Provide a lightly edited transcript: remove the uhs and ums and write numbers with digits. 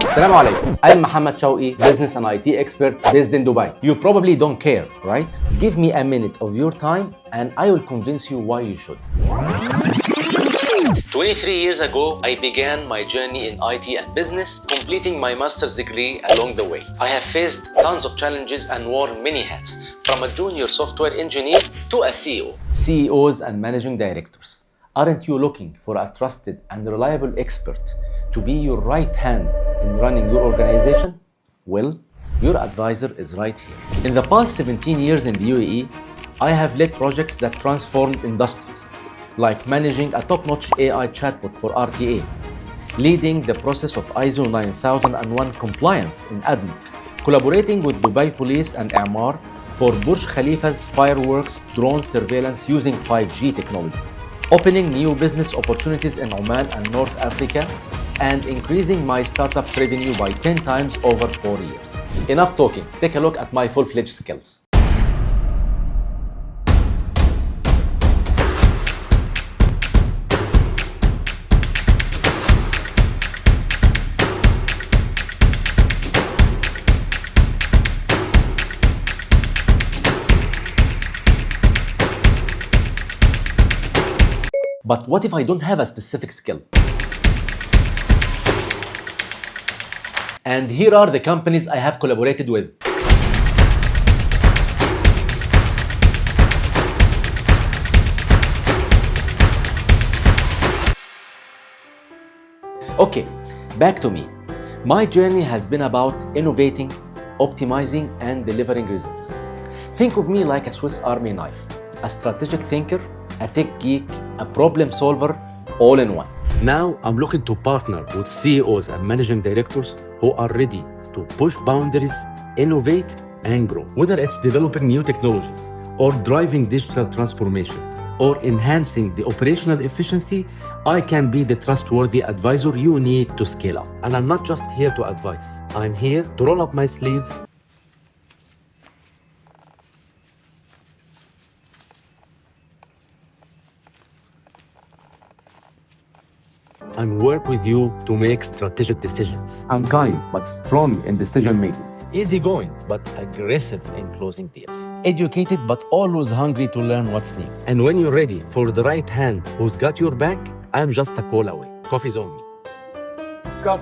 Assalamu alaikum. I am Mohamed Shawky, business and IT expert based in Dubai. You probably don't care, right? Give me a minute of your time and I will convince you why you should. 23 years ago, I began my journey in IT and business, completing my master's degree along the way. I have faced tons of challenges and worn many hats, from a junior software engineer to a CEO. CEOs and managing directors, aren't you looking for a trusted and reliable expert to be your right hand in running your organization? Well, your advisor is right here. In the past 17 years in the UAE, I have led projects that transformed industries, like managing a top-notch AI chatbot for RTA, leading the process of ISO 9001 compliance in ADNOC, collaborating with Dubai Police and Emaar for Burj Khalifa's fireworks drone surveillance using 5G technology, opening new business opportunities in Oman and North Africa, and increasing my startup's revenue by 10 times over 4 years. Enough talking, take a look at my full-fledged skills. But what if I don't have a specific skill? And here are the companies I have collaborated with. Okay, back to me. My journey has been about innovating, optimizing, and delivering results. Think of me like a Swiss Army knife, a strategic thinker, a tech geek, a problem solver, all in one. Now I'm looking to partner with CEOs and managing directors who are ready to push boundaries, innovate, and grow. Whether it's developing new technologies, or driving digital transformation, or enhancing the operational efficiency, I can be the trustworthy advisor you need to scale up. And I'm not just here to advise. I'm here to roll up my sleeves and work with you to make strategic decisions. I'm kind but strong in decision making. Easygoing but aggressive in closing deals. Educated but always hungry to learn what's new. And when you're ready for the right hand who's got your back, I'm just a call away. Coffee's on me. Cut.